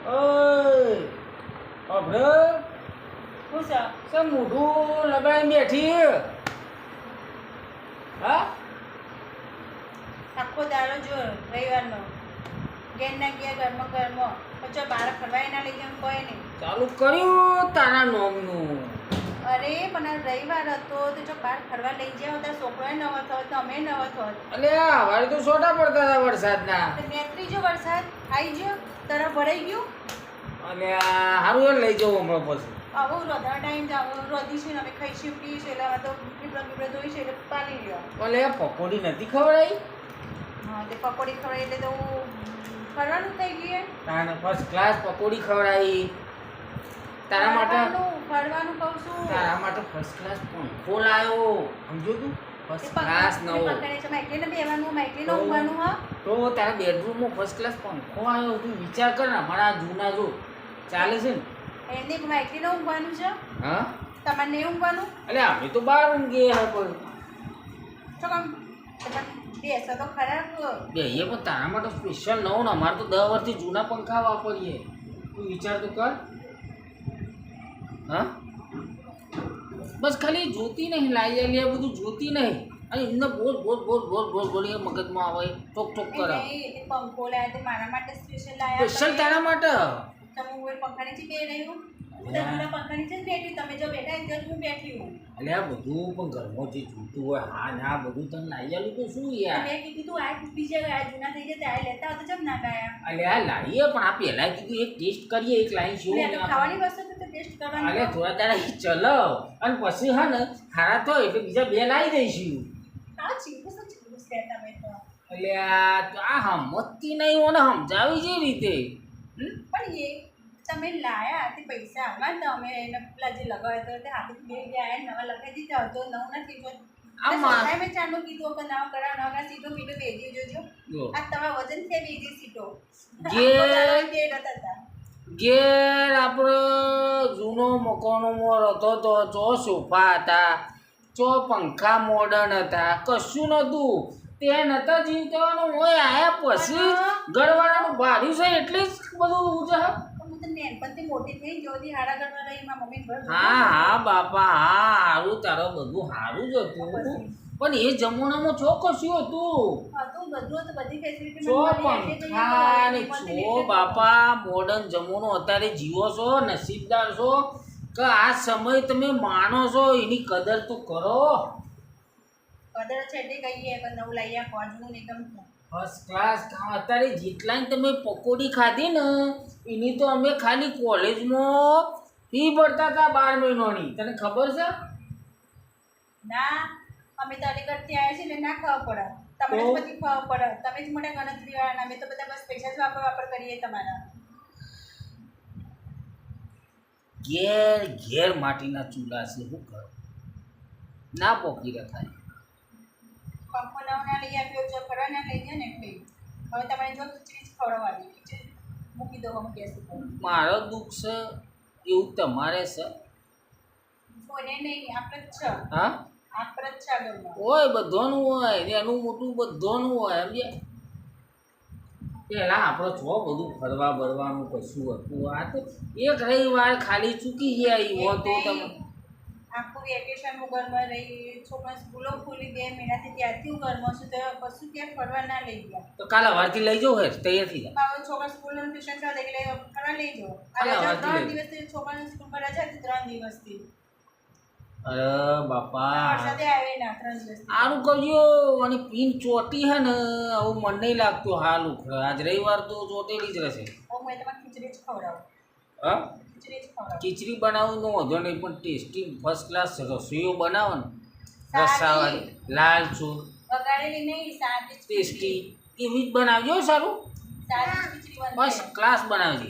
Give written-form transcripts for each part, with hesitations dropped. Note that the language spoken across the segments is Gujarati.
ઓય અભરે હું છે સે મોઢું લગાડીને બેઠી હા આખો દાડો જો રવિવારનો ઘેર ના ગયા ઘરમાં ઘરમાં પછી બહાર ફરવાય ના લઈ જાય કોઈ નહીં. ચાલુ કર્યું તારા નોમનું. અરે પણ આ રવિવાર હતો તો જો બહાર ફરવા લઈ જાવ તો છોકરોએ નવો થયો તો અમે નવો થયો. અલે હવારે તો છોટા પડતા હતા વરસાદના. તો નેત્રીજો વરસાદ આવી ગયો તરફ ભરાઈ ગયું. અને હારું લઈ જવું હમણાં પછી. આવું રોધા ટાઈમ રોધી છે ને અમે ખાઈશું પીશું એટલે અમે તો પીપળા ધોઈ છે એટલે પાલી ગયો. ઓલે પકોડી નથી ખવડાવી. હા તે પકોડી ખવડાવી એટલે તો ફરવાનું થઈ ગયું. તાને ફર્સ્ટ ક્લાસ પકોડી ખવડાવી તારા માટે. ફરવાનું કહું છું. તારા માટે ફર્સ્ટ ક્લાસ પંખો લાવ્યો સમજો તું. ફર્સ્ટ ક્લાસ નવો માઇકલીને બેવાનું માઇકલીને ઊંઘવાનું હા. તો તારા બેડરૂમમાં ફર્સ્ટ ક્લાસ પંખો આવ્યો તું વિચાર કર ને અમારા જૂના જો ચાલે છે ને એમને માઇકલીને ઊંઘવાનું છે. હા તમારે નહીં ઊંઘવાનું. અલે અમે તો બહાર ઊંઘીએ હા પણ તો કામ બેસો તો ખરાબ બેહીએ પણ તારા માટે સ્પેશિયલ નવો ને અમારે તો 10 વર્ષથી જૂના પંખા વાપરીએ તું વિચાર તો કર. હા બસ ખાલી જોતી નહીં લાઈ લે બધું જોતી નહીં અને એમને બોલ બોલ બોલ બોલ બોલ બોલી મગજમાં આવે ટોક ટોક કરે. પંખો લાયા તે મારા માટે સ્પેશિયલ લાયા. સ્પેશિયલ તારા માટે. તમે હું પંખા નીચે બે રહ્યું પંખા નીચે જ બેઠી તમે જો બેઠા ત્યાં હું બેઠી હું. એટલે આ બધું પણ ઘરમાં જે જોતું હોય હા ના બધું તને લાવી આલું તો શું યાર. મેં કીધું તું આ બીજા ગયા જૂના થઈ ગયા ત્યારે લેતા તો જમ ના ગયા. અલે આ લાવીએ પણ આ પહેલાં કીધું એક ટેસ્ટ કરીએ એક લાઈન શું ખાવાની વસ્તુ તો ટેસ્ટ કરવાની. અલે થોડા દાડા ચલો અને પછી હા ને ખારા તો એટલે બીજા બે લાવી દઈશું. હા ચીકુસ લેતા મેં તો. એટલે આ હમતી નહીં હોય ને સમજાવી જે રીતે. પણ એ તમે લાયા તે પૈસા આવવા ને અમે એને પેલા જે લગાવ્યા તો તે હાથે બે ગયા નવા લગાવી દીધા તો નવું નથી જો મેં ચાલુ કીધું કે નવા કરાવ નવા સીટો પીટો ભેજી જોજો. આ તમારા વજન છે બીજી સીટો ઘેર આપણો જૂનો મકાનોમાં રહેતો તો ચો સોફા હતા ચો પંખા મોડર્ન હતા કશું નહોતું તે નતા જીવવાનું હોય આયા પછી ઘરવાળાનું ભાડ્યું છે એટલે જ બધું ઉજા. મોટી થઈ જોતી હાડા ઘરમાં રહી મારા મમ્મી ઘર. હા હા બાપા હા સારું તારો બધું સારું જ હતું પણ એ જમાનામાં છો કશું હતું બધું હતું બધી ફેસિલિટી છો પંખા ને છો બાપા મોડર્ન જમાનો અત્યારે જીવો છો નસીબદાર છો કે આ સમય તમે માનો છો એની કદર તો કરો. કદર છે એટલે કહીએ કે નવું લઈ આ કોજનું એકદમ ફર્સ્ટ ક્લાસ અત્યારે જેટલાને તમે પકોડી ખાધી ને એની તો અમે ખાલી કોલેજમાં ફી ભરતા હતા 12 મહિનાની તને ખબર છે. ના અમે તો અલીગઢથી આવ્યા છીએ એટલે ના ખબર પડે તમને જ બધી ખબર પડે તમે જ મોટા ગણતરી વાળા અમે તો બધા બસ પૈસા જ વાપર કરીએ તમારા. ઘેર ઘેર માટીના ચૂલા છે શું કર ના પોકી રખાય. પંખો નવના લઈ આપ્યો જો ફરવાના લઈ જાય ને એટલે હવે તમારે જો ખીચડી જ ખવડાવવાની ખીચડી મૂકી દો અમે ગેસ ઉપર. મારો દુઃખ છે એવું તમારે છે. કોને નહીં આપણે જ છે. હા આપણે જ છે આગળમાં હોય બધાનું હોય એનું મોટું બધાનું હોય સમજે. પહેલાં આપણે છો બધું ફરવા બરવાનું કશું હતું આ તો એક રવિવાર ખાલી ચૂકી ગયા હોય તો તમે આખું વેકેશન હું ઘરમાં રહી છોકરા સ્કૂલો ખુલી 2 મહિનાથી ત્યારથી હું ઘરમાં છું તો કશું ક્યાંક ફરવા ના લઈ ગયા. તો કાલ સવારથી લઈ જાઓ હે તૈયાર થઈ જાય. હવે છોકરા સ્કૂલનું ટ્યુશન ચાલે એટલે ફરવા લઈ જાઓ. આ રજા 3 દિવસથી છોકરાની સ્કૂલમાં રજા હતી 3 દિવસથી. અરે બાપા વરસાદે આવે ના 3 દિવસ આનું કરજો અને પીન ચોટી હે ને આવું મન નહીં લાગતું હાલું આજ રવિવાર તો ચોટેલી જ રહેશે. મેં તમારે ખીચડી જ ખવડાવું. હા ખીચડી જ ખવડાવું. ખીચડી બનાવવાનો વાંધો નહીં પણ ટેસ્ટી ફર્સ્ટ ક્લાસ રસોઈઓ બનાવો ને રસાવાળી લાલ ચૂર વગાડેલી નહીં સાદી ટેસ્ટી એવી જ બનાવજો સારું સાદી ખીચડી બનશે. ફર્સ્ટ ક્લાસ બનાવજે.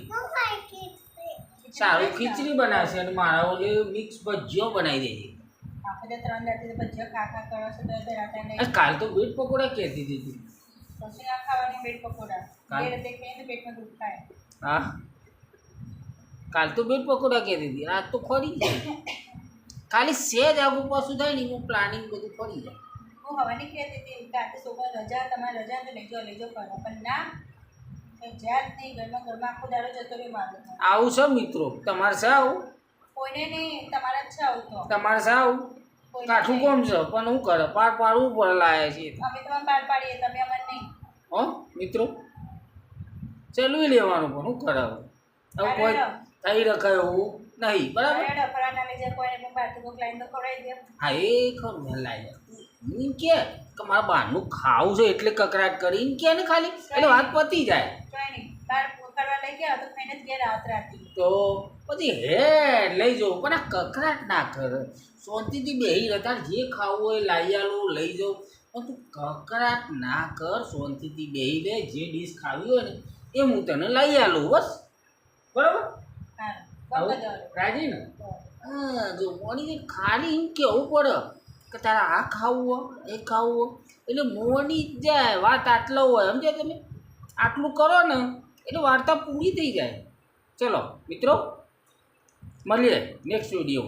સારું ખીચડી બનાવશે અને મારા ઓલી મિક્સ ભજીયો બનાવી દેજે. આપણે 3 દાડથી ભજીયા ખાખા કરો છો તો રાતે નહીં. કાલ તો બ્રેડ પકોડા કહેતી હતી. પછી ના ખાવાની બ્રેડ પકોડા એ રીતે ખાઈને પેટમાં દુખ થાય. હા કાલ તો બ્રેડ પકોડા કહેતી હતી આજ તો ફરી જાય ખાલી સેજ આગું પાછું થાય ને એનું પ્લાનિંગ બધું ફરી જાય. હું હવાની કહેતી હતી કે આજે છોકરા રજા તમારે રજા તો લઈ જાઓ કરો પણ ના જ્યાં જ નહીં ઘરમાં આખો દાડો જતો રહ્યો મારો તો. આવું છે મિત્રો તમારે છે આવું કોઈને નહીં તમારા જ છે આવું તો. તમારે છે આવું કોઈને કાઠું નહીં. કોમ છે પણ શું કરે પાર પાડવું પડે લાયા છીએ અમે તમારે પાર પાડીએ તમે અમને નહીં. હો મિત્રો ચલવી લેવાનું પણ શું કરે હવે કોઈ થઈ રખાય એવું નહીં બરાબર અરે ડફરાના લીધે કોઈને પણ બહારથી કોઈક લાઈને તો ખવડાવી દે. હા એ ખરું મેં લાયા એમ કે મારે બહારનું ખાવું છે એટલે કકરાટ કરી એમ કે ને ખાલી એટલે વાત પતી જાય કોઈ નહીં બહાર કરવા લઈ ગયા તો ખાઈને જ ઘેર આવત રાતી. તો પછી હે લઈ જાઉં પણ આ કકરાટ ના કરે શાંતિથી બેસી રહેતા જે ખાવું હોય લાવી આલું લઈ જાઉં પણ તું કકરાટ ના કર શાંતિથી બેસી લે જે ડીશ ખાવી હોય ને એ હું તને લઈ આલું બસ બરાબર હા બહુ બધા રાજી ને હા જો મોડી ખાલી એમ કેવું પડે કે તારે આ ખાવું હોય એ ખાવું હોય એટલે મોડી જ જાય વાત આટલો હોય સમજ્યા તમે આટલું કરો ને એટલે વાર્તા પૂરી થઈ જાય ચલો મિત્રો મળીએ નેક્સ્ટ વિડીયો